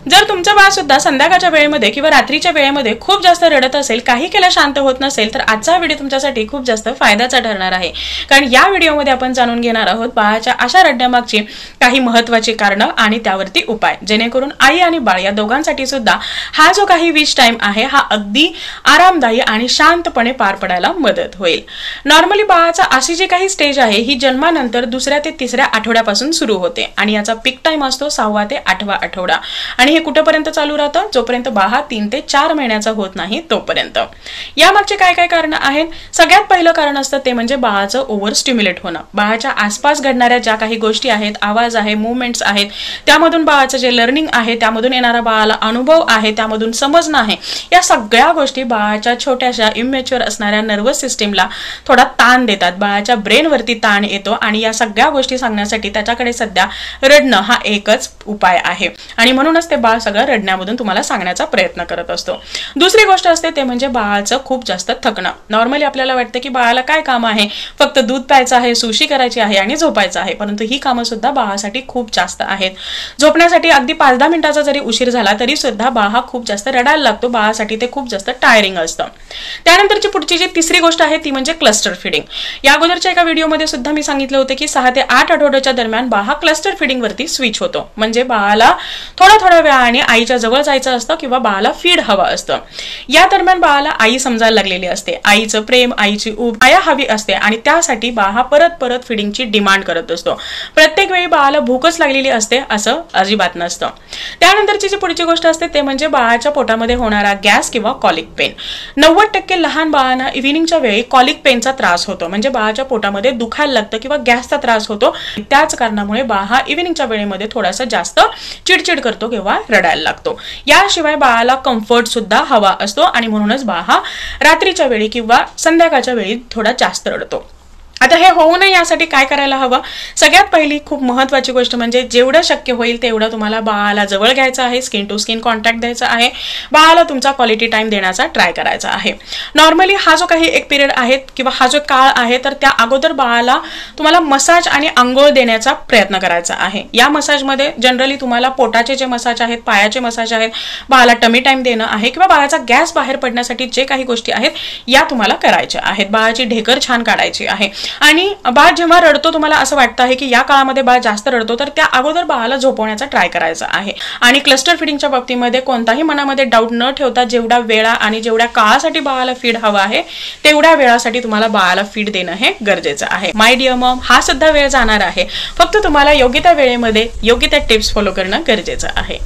जर तुमचं बाळ सुद्धा संध्याकाळच्या वेळेमध्ये किंवा रात्रीच्या वेळेमध्ये खूप जास्त रडत असेल, काही केल्या शांत होत नसेल, तर आजचा व्हिडिओ तुमच्यासाठी खूप जास्त फायद्याचा ठरणार आहे. कारण या व्हिडिओमध्ये आपण जाणून घेणार आहोत बाळाच्या अशा रडण्यामागची काही महत्त्वाची कारणं आणि त्यावरती उपाय, जेणेकरून आई आणि बाळ या दोघांसाठी सुद्धा हा जो काही विश टाइम आहे हा अगदी आरामदायी आणि शांतपणे पार पडायला मदत होईल. नॉर्मली बाळाचा अशी जी काही स्टेज आहे ही जन्मानंतर 2ऱ्या ते 3ऱ्या आठवड्यापासून सुरू होते आणि याचा पीक टाइम असतो 6वा ते 8वा आठवडा. आणि हे कुठेपर्यंत चालू राहतं? जोपर्यंत बाळ 3 ते 4 महिन्याचा होत नाही तोपर्यंत. यामागचे काय काय कारण आहेत? सगळ्यात पहिलं कारण असतं ते म्हणजे बाळाचं ओव्हर स्टिम्युलेट होणं. बाळाच्या आसपास घडणाऱ्या ज्या काही गोष्टी आहेत, आवाज आहे, मुवमेंट्स आहेत, त्यामधून बाळाचं जे लर्निंग आहे, त्यामधून येणारा बाळाला अनुभव आहे, त्यामधून समजणं आहे, या सगळ्या गोष्टी बाळाच्या छोट्याशा इमॅच्युअर असणाऱ्या नर्वस सिस्टीमला थोडा ताण देतात. बाळाच्या ब्रेनवरती ताण येतो आणि या सगळ्या गोष्टी सांगण्यासाठी त्याच्याकडे सध्या रडणं हा एकच उपाय आहे आणि म्हणूनच ते बाळ सगळं रडण्यामधून तुम्हाला सांगण्याचा प्रयत्न करत असतो. दुसरी गोष्ट असते ते म्हणजे बाळाचं खूप जास्त थकणं. नॉर्मली आपल्याला वाटतं की बाळाला काय काम आहे, फक्त दूध प्यायचं आहे, सुशी करायची आहे आणि झोपायचं आहे, परंतु ही कामं सुद्धा बाळासाठी खूप जास्त आहेत. झोपण्यासाठी अगदी 5-10 मिनिटाचा जरी उशीर झाला तरी सुद्धा बाळ हा खूप जास्त रडायला लागतो. बाळासाठी ते खूप जास्त टायरिंग असतं. त्यानंतरची पुढची जी तिसरी गोष्ट आहे ती म्हणजे क्लस्टर फिडिंग. या अगोदरच्या एका व्हिडिओमध्ये सुद्धा मी सांगितलं होतं की 6 ते 8 आठवड्याच्या दरम्यान बाळ हा क्लस्टर फिडिंग वरती स्विच होतो. म्हणजे बाळाला थोड्या वेळाने आईच्या जवळ जायचं असतं किंवा बाळाला फीड हवं असतं. या दरम्यान बाळाला आई समजायला लागलेली असते, आईचं प्रेम, आईची ऊब, माया हवी असते आणि त्यासाठी बाळ हा परत फिडिंगची डिमांड करत असतो. प्रत्येक वेळी बाळाला भूकच लागलेली असते असं अजिबात नसतं. त्यानंतरची जी पुढची गोष्ट असते ते म्हणजे बाळाच्या पोटामध्ये होणारा गॅस किंवा कॉलिक पेन. 90% लहान बाळांना इव्हिनिंगच्या वेळी कॉलिक पेनचा त्रास होतो, म्हणजे बाळाच्या पोटामध्ये दुखायला लागतं किंवा गॅसचा त्रास होतो. त्याच कारणामुळे बाळ हा इव्हिनिंगच्या वेळेमध्ये थोडासा जास्त चिडचिड करतो किंवा रडायला लागतो. याशिवाय बाळाला कम्फर्ट सुद्धा हवा असतो आणि म्हणूनच बाळ हा रात्रीच्या वेळी किंवा संध्याकाळच्या वेळी थोडा जास्त रडतो. आता हे होऊ नये यासाठी काय करायला हवं? सगळ्यात पहिली खूप महत्त्वाची गोष्ट म्हणजे जेवढं शक्य होईल तेवढं तुम्हाला बाळाला जवळ घ्यायचं आहे, स्किन टू स्किन कॉन्टॅक्ट द्यायचा आहे, बाळाला तुमचा क्वालिटी टाइम देण्याचा ट्राय करायचा आहे. नॉर्मली हा जो काही एक पिरियड आहे किंवा हा जो काळ आहे तर त्या अगोदर बाळाला तुम्हाला मसाज आणि अंघोळ देण्याचा प्रयत्न करायचा आहे. या मसाजमध्ये जनरली तुम्हाला पोटाचे जे मसाज आहेत, पायाचे मसाज आहेत, बाळाला टमी टाइम देणं आहे किंवा बाळाचा गॅस बाहेर पडण्यासाठी जे काही गोष्टी आहेत या तुम्हाला करायच्या आहेत. बाळाची ढेकर छान काढायची आहे. आणि बाळ जेव्हा रडतो तुम्हाला असं वाटतं आहे की या काळामध्ये बाळ जास्त रडतो तर त्या अगोदर बाळाला झोपवण्याचा ट्राय करायचा आहे. आणि क्लस्टर फिडिंगच्या बाबतीमध्ये कोणताही मनामध्ये डाऊट न ठेवता जेवढ्या वेळा आणि जेवढ्या काळासाठी बाळाला फीड हवं आहे तेवढ्या वेळासाठी तुम्हाला बाळाला फीड देणं हे गरजेचं आहे. माय डिअर मॉम, हा सुद्धा वेळ जाणार आहे, फक्त तुम्हाला योग्य त्या वेळेमध्ये योग्य त्या टिप्स फॉलो करणं गरजेचं आहे.